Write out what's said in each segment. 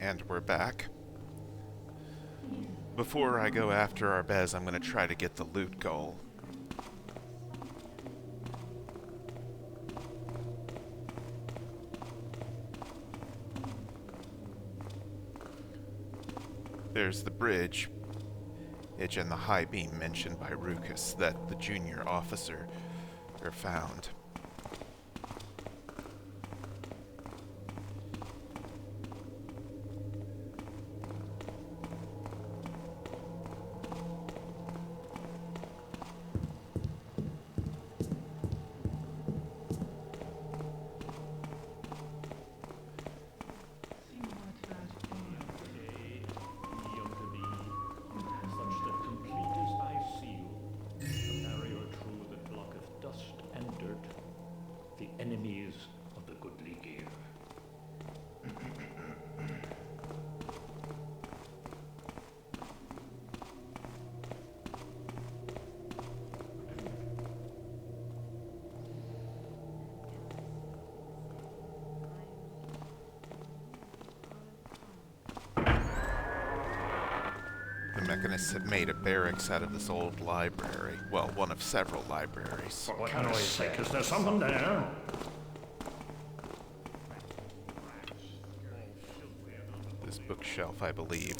And we're back. Before I go after Arbez, I'm going to try to get the loot goal. There's the bridge and the high beam mentioned by Rukus that the junior officer found. Enemies of the goodly gear. The mechanists have made a barracks out of this old library. Well, one of several libraries. For Christ's sake, is there someone there? This bookshelf, I believe,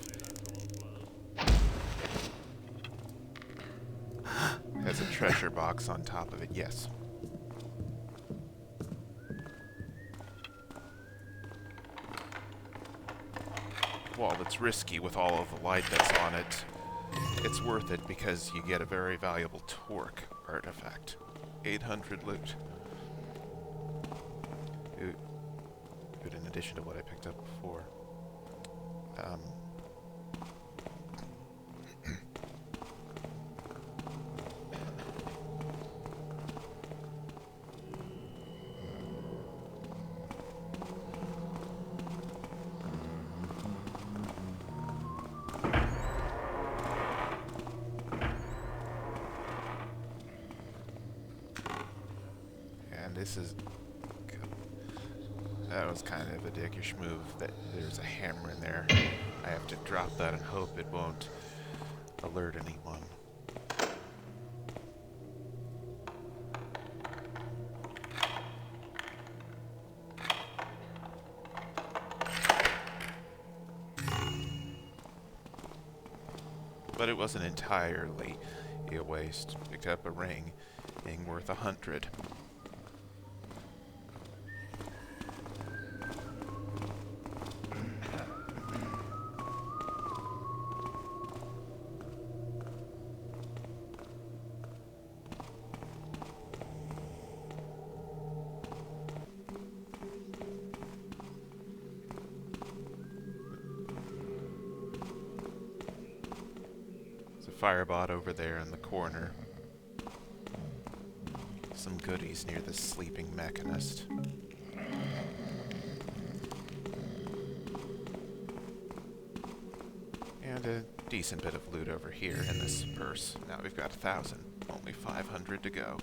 has a treasure box on top of it, yes. While it's risky with all of the light that's on it, it's worth it because you get a very valuable torque artifact. 800 loot. Good in addition to what I picked up before. This is... That was kind of a dickish move. That there's a hammer in there. I have to drop that and hope it won't alert anyone. But it wasn't entirely a waste. Picked up a ring being worth 100. Firebot over there in the corner. Some goodies near the sleeping mechanist. And a decent bit of loot over here in this purse. Now we've got 1,000. Only 500 to go.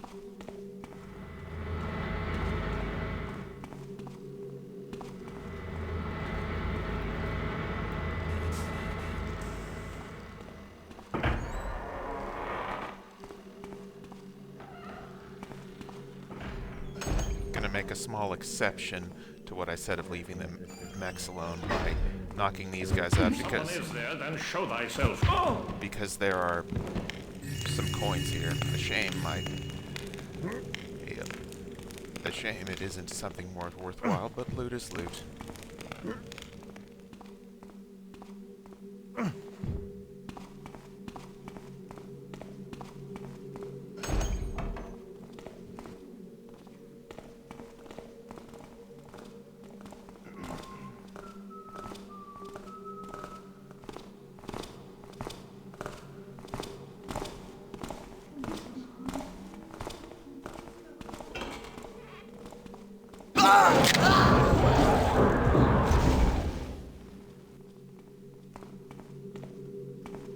Make a small exception to what I said of leaving the mechs alone by knocking these guys out because is there, then show thyself. Oh! Because there are some coins here. A shame it isn't something more worthwhile, but loot is loot.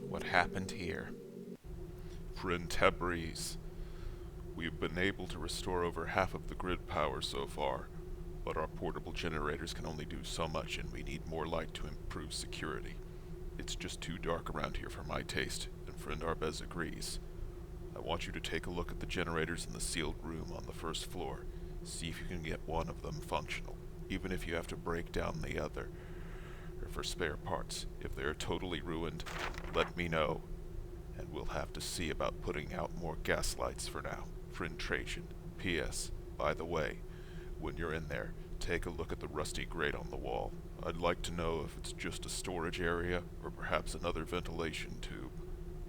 What happened here? Friend Tabriz, we've been able to restore over half of the grid power so far, but our portable generators can only do so much, and we need more light to improve security. It's just too dark around here for my taste, and friend Arbez agrees. I want you to take a look at the generators in the sealed room on the first floor. See if you can get one of them functional, even if you have to break down the other or for spare parts. If they're totally ruined, let me know, and we'll have to see about putting out more gas lights for now. Friend Trajan. P.S. By the way, when you're in there, take a look at the rusty grate on the wall. I'd like to know if it's just a storage area or perhaps another ventilation tube.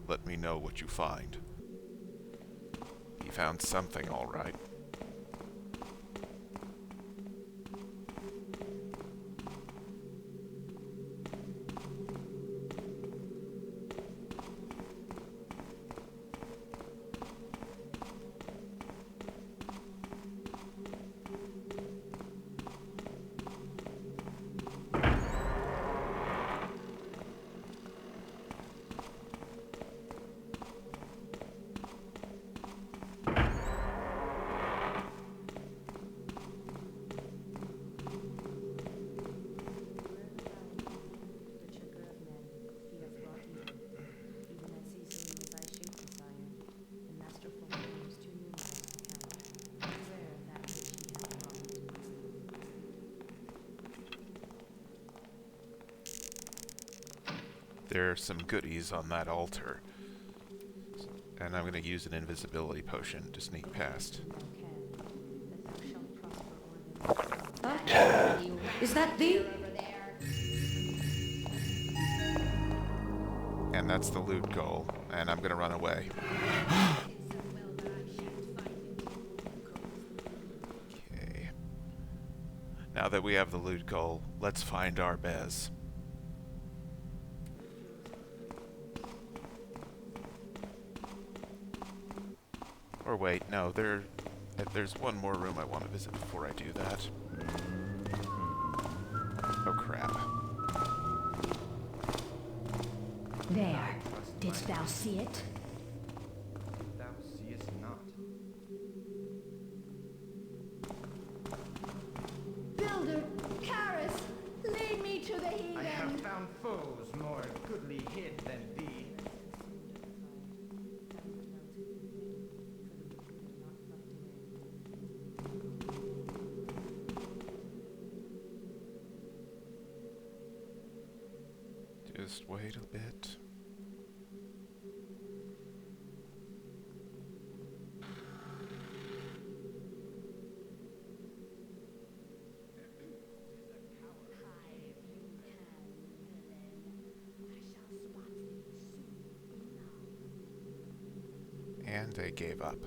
Let me know what you find. He found something, all right. There are some goodies on that altar, and I'm going to use an invisibility potion to sneak past. Is that thee? And that's the loot goal, and I'm going to run away. Okay. Now that we have the loot goal, let's find our Bez. Or wait, no, there's one more room I want to visit before I do that. Oh crap. There. Didst thou see it? Thou seest not. Builder, Karis, lead me to the heathen. I have found foes more goodly hid than thee. Just wait a bit. And they gave up.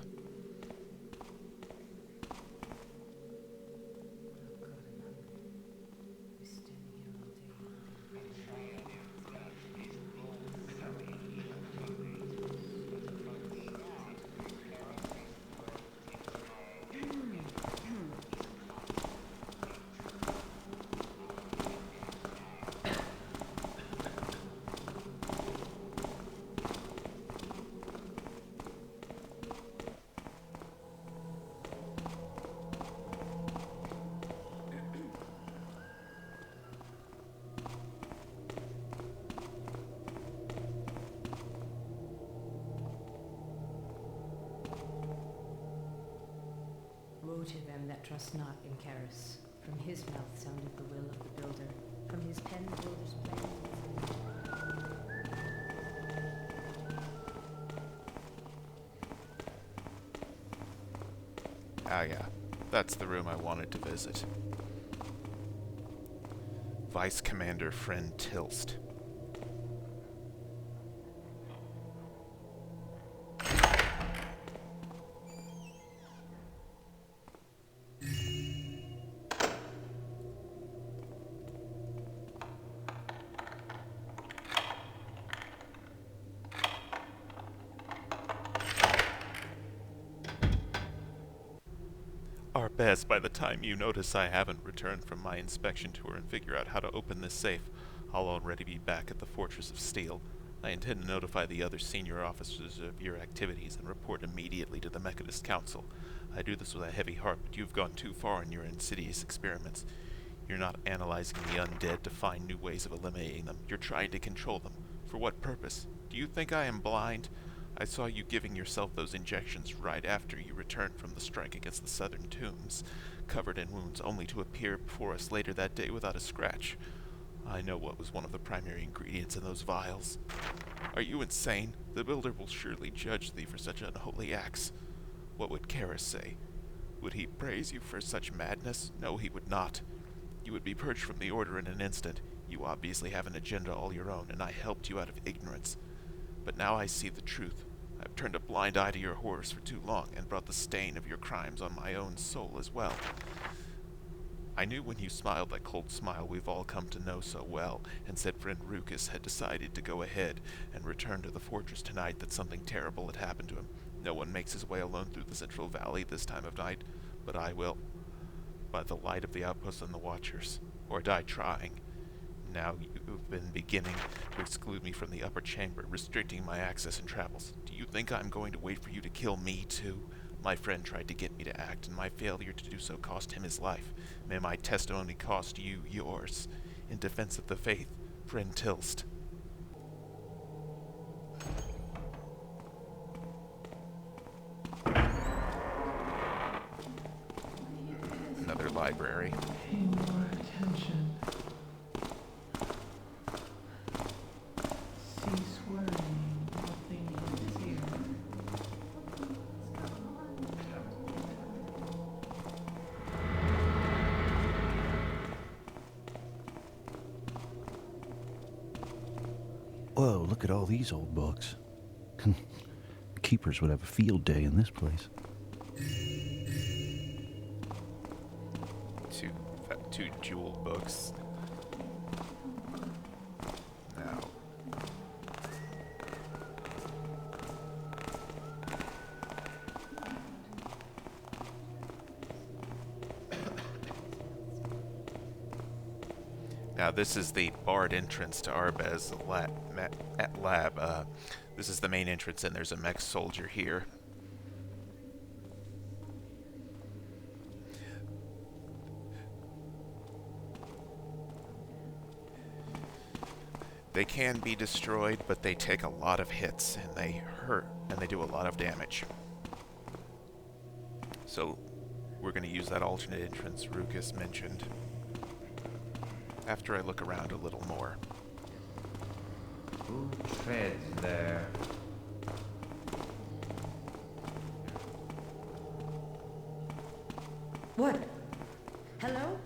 Woe to them that trust not in Karis. From his mouth sounded the will of the builder. From his pen the builder's plans. Ah yeah, that's the room I wanted to visit. Vice Commander Friend Tilst. Arbez, by the time you notice I haven't returned from my inspection tour and figure out how to open this safe, I'll already be back at the Fortress of Steel. I intend to notify the other senior officers of your activities and report immediately to the Mechanist Council. I do this with a heavy heart, but you've gone too far in your insidious experiments. You're not analyzing the undead to find new ways of eliminating them. You're trying to control them. For what purpose? Do you think I am blind? I saw you giving yourself those injections right after you returned from the strike against the southern tombs, covered in wounds, only to appear before us later that day without a scratch. I know what was one of the primary ingredients in those vials. Are you insane? The Builder will surely judge thee for such unholy acts. What would Karis say? Would he praise you for such madness? No, he would not. You would be purged from the Order in an instant. You obviously have an agenda all your own, and I helped you out of ignorance. But now I see the truth. I've turned a blind eye to your horrors for too long, and brought the stain of your crimes on my own soul as well. I knew when you smiled that cold smile we've all come to know so well, and said friend Rukus had decided to go ahead and return to the fortress tonight, that something terrible had happened to him. No one makes his way alone through the Central Valley this time of night, but I will. By the light of the outposts and the Watchers, or die trying. Now you've been beginning to exclude me from the upper chamber, restricting my access and travels. Do you think I'm going to wait for you to kill me, too? My friend tried to get me to act, and my failure to do so cost him his life. May my testimony cost you yours. In defense of the faith, friend Tilst. Another library. Pay more attention. Cease worrying. Nothing is here. Whoa, look at all these old books. Keepers would have a field day in this place. Two jeweled books. Now. Now this is the barred entrance to Arbez lab. This is the main entrance, and there's a mech soldier here. They can be destroyed, but they take a lot of hits, and they hurt, and they do a lot of damage. So, we're going to use that alternate entrance Rukus mentioned, after I look around a little more. Who treads there? What? Hello?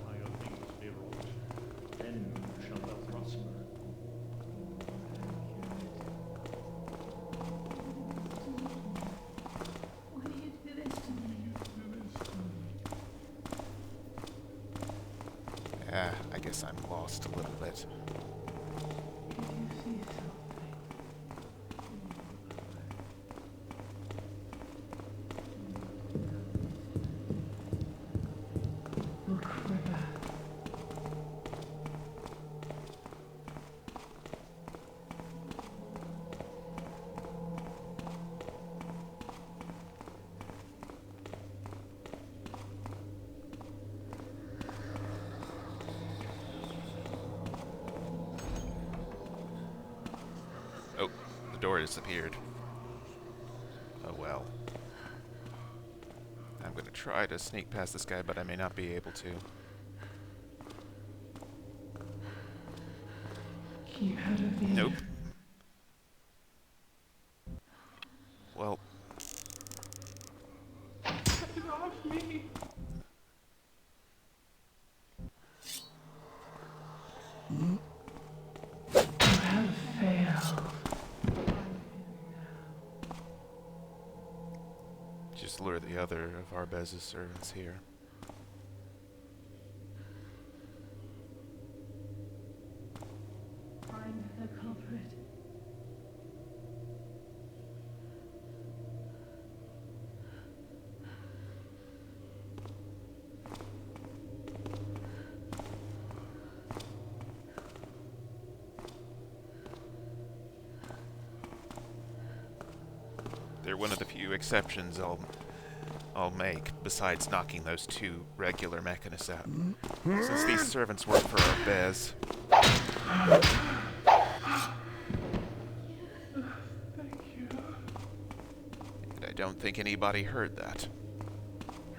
Higher things be wrought, then shall thou prosper. I guess I'm lost a little bit. Look for that. Oh, the door disappeared. Oh well. I'm gonna try to sneak past this guy, but I may not be able to. Keep out of here. Nope. Well, Get off me. Just lure the other of Arbez's servants here. Find the culprit. They're one of the few exceptions I'll make, besides knocking those two regular mechanists out. Since these servants work for Arbez, Thank you. and I don't think anybody heard that.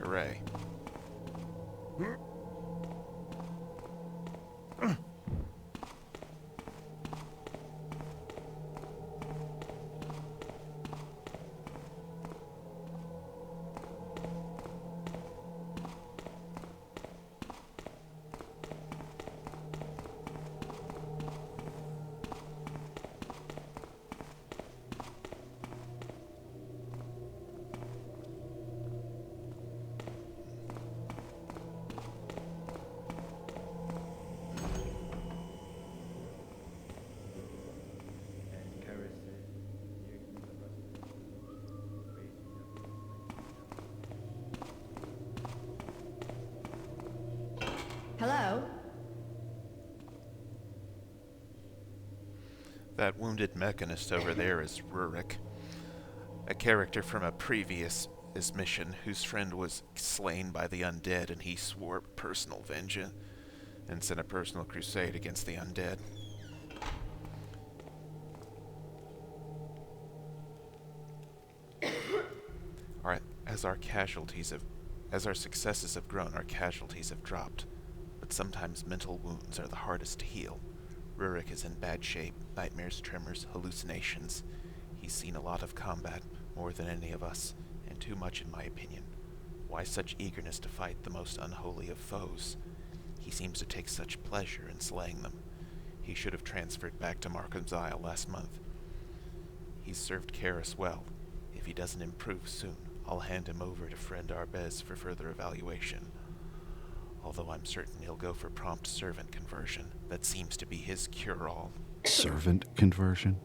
Hooray. And Karis said, "You can trust it." Raising up. Hello? That wounded mechanist over there is Rurik, a character from a previous mission whose friend was slain by the undead, and he swore personal vengeance and sent a personal crusade against the undead. Alright, as our successes have grown, our casualties have dropped. But sometimes mental wounds are the hardest to heal. Rurik is in bad shape, nightmares, tremors, hallucinations. He's seen a lot of combat, more than any of us, and too much in my opinion. Why such eagerness to fight the most unholy of foes? He seems to take such pleasure in slaying them. He should have transferred back to Markham's Isle last month. He's served Karis well. If he doesn't improve soon, I'll hand him over to friend Arbez for further evaluation. Although I'm certain he'll go for prompt servant conversion. That seems to be his cure-all. Servant conversion?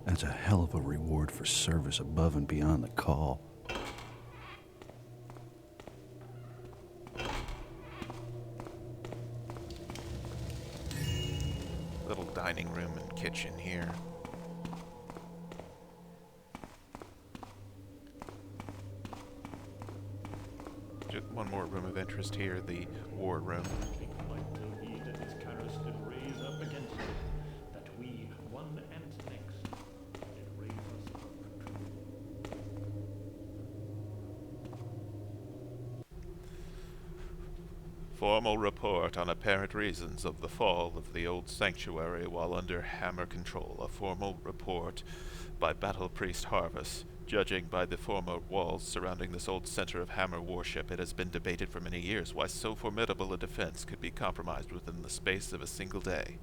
That's a hell of a reward for service above and beyond the call. Little dining room and kitchen here. Just one more room of interest here, the war room. King might will be that his Karis did raise up against it, that we, one and next, did raise us up. Formal report on apparent reasons of the fall of the old sanctuary while under Hammer control. A formal report by Battle Priest Harvest. Judging by the former walls surrounding this old center of Hammer worship, it has been debated for many years why so formidable a defense could be compromised within the space of a single day.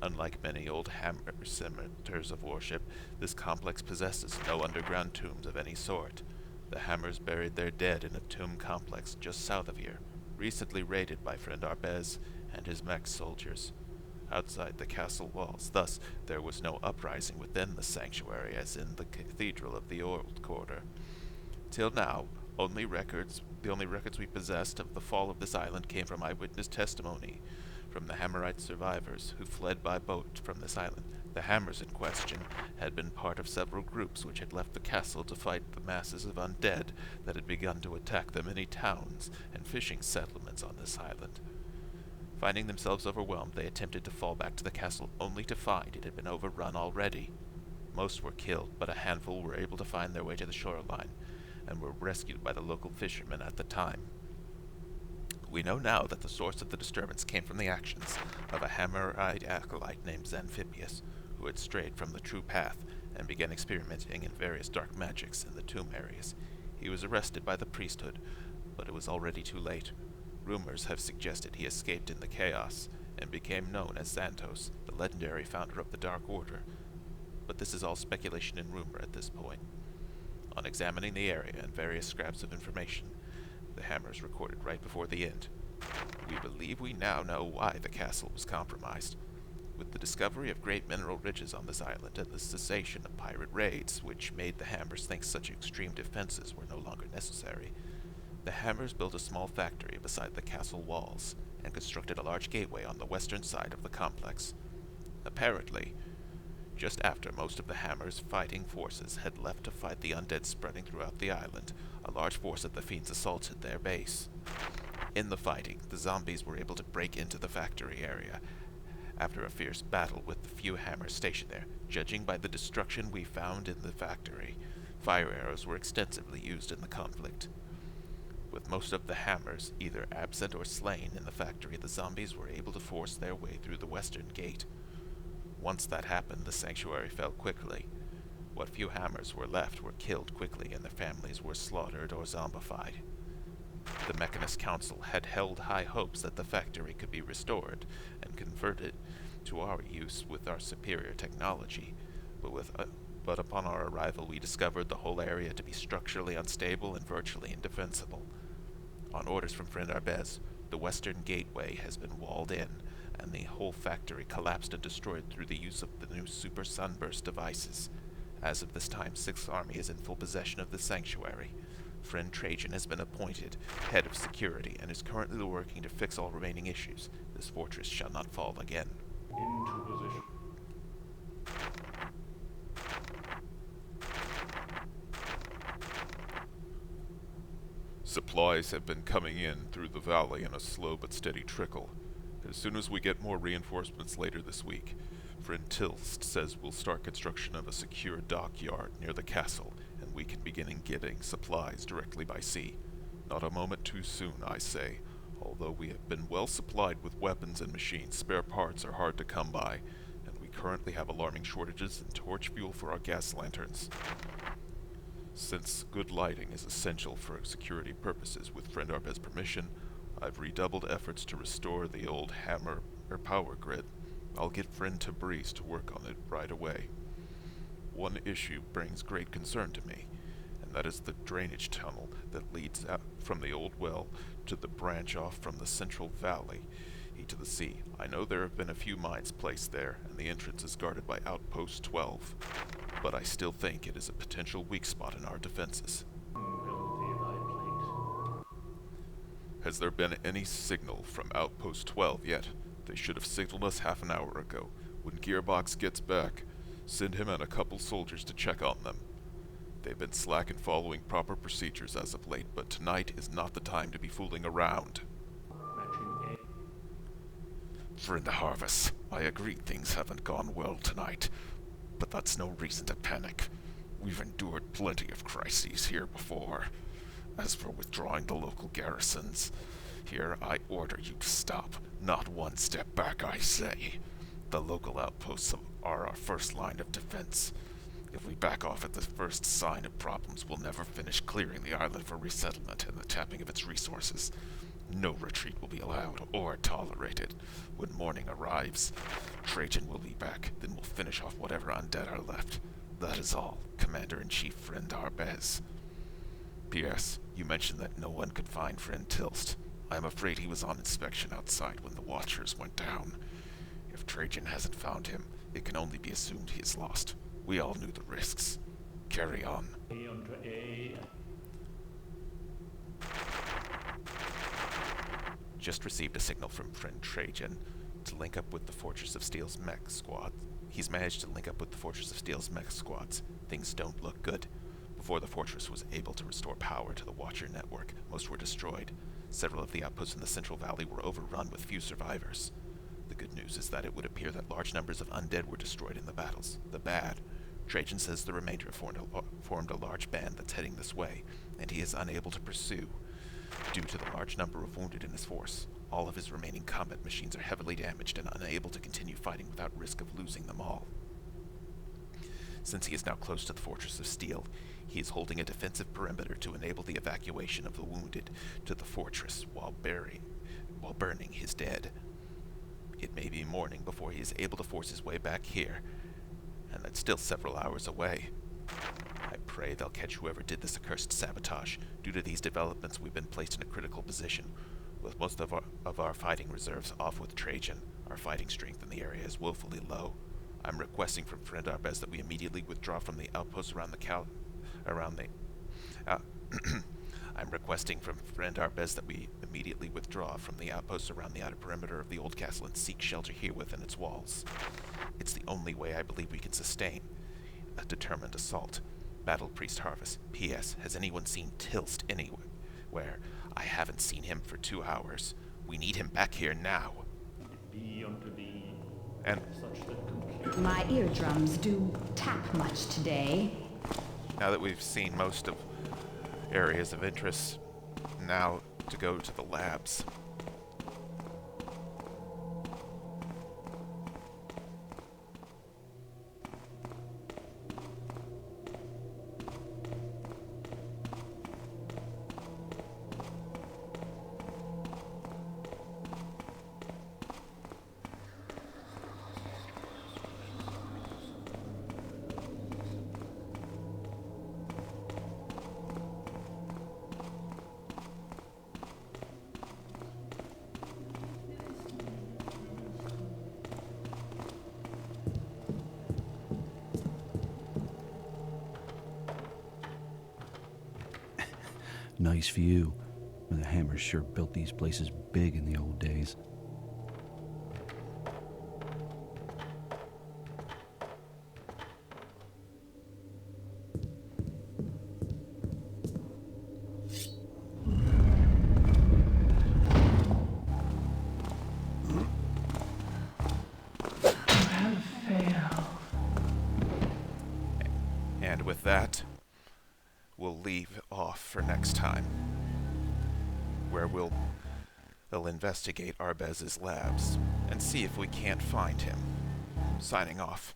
Unlike many old Hammer centers of worship, this complex possesses no underground tombs of any sort. The Hammers buried their dead in a tomb complex just south of here, recently raided by friend Arbez and his mech soldiers. Outside the castle walls, thus there was no uprising within the sanctuary as in the cathedral of the old quarter. Till now, the only records we possessed of the fall of this island came from eyewitness testimony from the Hammerite survivors who fled by boat from this island. The Hammers in question had been part of several groups which had left the castle to fight the masses of undead that had begun to attack the many towns and fishing settlements on this island. Finding themselves overwhelmed, they attempted to fall back to the castle, only to find it had been overrun already. Most were killed, but a handful were able to find their way to the shoreline, and were rescued by the local fishermen at the time. We know now that the source of the disturbance came from the actions of a Hammerite acolyte named Xanthipius, who had strayed from the true path and began experimenting in various dark magics in the tomb areas. He was arrested by the priesthood, but it was already too late. Rumors have suggested he escaped in the chaos and became known as Xanthos, the legendary founder of the Dark Order. But this is all speculation and rumor at this point. On examining the area and various scraps of information, the hammers recorded right before the end, we believe we now know why the castle was compromised. With the discovery of great mineral ridges on this island and the cessation of pirate raids, which made the hammers think such extreme defenses were no longer necessary, the hammers built a small factory beside the castle walls and constructed a large gateway on the western side of the complex. Apparently, just after most of the hammers' fighting forces had left to fight the undead spreading throughout the island, a large force of the fiends assaulted their base. In the fighting, the zombies were able to break into the factory area after a fierce battle with the few hammers stationed there. Judging by the destruction we found in the factory, fire arrows were extensively used in the conflict. With most of the hammers either absent or slain in the factory, the zombies were able to force their way through the western gate. Once that happened, the sanctuary fell quickly. What few hammers were left were killed quickly, and their families were slaughtered or zombified. The Mechanist Council had held high hopes that the factory could be restored and converted to our use with our superior technology, but upon our arrival we discovered the whole area to be structurally unstable and virtually indefensible. On orders from friend Arbez, the western gateway has been walled in, and the whole factory collapsed and destroyed through the use of the new super sunburst devices. As of this time, 6th Army is in full possession of the sanctuary. Friend Trajan has been appointed head of security and is currently working to fix all remaining issues. This fortress shall not fall again. Into position. Supplies have been coming in through the valley in a slow but steady trickle. As soon as we get more reinforcements later this week, Friend Tilst says we'll start construction of a secure dockyard near the castle, and we can begin getting supplies directly by sea. Not a moment too soon, I say. Although we have been well supplied with weapons and machines, spare parts are hard to come by, and we currently have alarming shortages in torch fuel for our gas lanterns. Since good lighting is essential for security purposes, with Friend Arbez's permission, I've redoubled efforts to restore the old hammer or power grid. I'll get Friend Tabriz to work on it right away. One issue brings great concern to me, and that is the drainage tunnel that leads out from the old well to the branch off from the central valley to the sea. I know there have been a few mines placed there, and the entrance is guarded by Outpost 12, but I still think it is a potential weak spot in our defenses. Will be thy plate. Has there been any signal from Outpost 12 yet? They should have signaled us half an hour ago. When Gearbox gets back, send him and a couple soldiers to check on them. They've been slack in following proper procedures as of late, but tonight is not the time to be fooling around. Matching Friend Harvest, I agree things haven't gone well tonight, but that's no reason to panic. We've endured plenty of crises here before. As for withdrawing the local garrisons, here I order you to stop. Not one step back, I say. The local outposts are our first line of defense. If we back off at the first sign of problems, we'll never finish clearing the island for resettlement and the tapping of its resources. No retreat will be allowed or tolerated. When morning arrives, Trajan will be back, then we'll finish off whatever undead are left. That is all, Commander-in-Chief Friend Arbez. P.S. You mentioned that no one could find Friend Tilst. I am afraid he was on inspection outside when the Watchers went down. If Trajan hasn't found him, it can only be assumed he is lost. We all knew the risks. Carry on. A unto A. Just received a signal from Friend Trajan to link up with the Fortress of Steel's mech squad. He's managed to link up with the Fortress of Steel's mech squads. Things don't look good. Before the fortress was able to restore power to the Watcher network, most were destroyed. Several of the outposts in the Central Valley were overrun with few survivors. The good news is that it would appear that large numbers of undead were destroyed in the battles. The bad, Trajan says the remainder formed a large band that's heading this way, and he is unable to pursue due to the large number of wounded in his force. All of his remaining combat machines are heavily damaged and unable to continue fighting without risk of losing them all. Since he is now close to the Fortress of Steel, he is holding a defensive perimeter to enable the evacuation of the wounded to the fortress while burning his dead. It may be morning before he is able to force his way back here, and that's still several hours away. I pray they'll catch whoever did this accursed sabotage. Due to these developments, we've been placed in a critical position. With most of our fighting reserves off with Trajan, our fighting strength in the area is woefully low. I'm requesting from Friend Arbez that we immediately withdraw from the outposts around the I'm requesting from Friend Arbez that we immediately withdraw from the outposts around the outer perimeter of the old castle and seek shelter here within its walls. It's the only way I believe we can sustain a determined assault. Battle Priest Harvest. P.S. Has anyone seen Tilst anywhere? I haven't seen him for 2 hours. We need him back here now. It be unto thee And such that compute. My eardrums do tap much today. now that we've seen most of areas of interest, now to go to the labs. Nice view. The Hammers sure built these places big in the old days. And with that, we'll leave off for next time, where they'll investigate Arbez's labs and see if we can't find him. Signing off.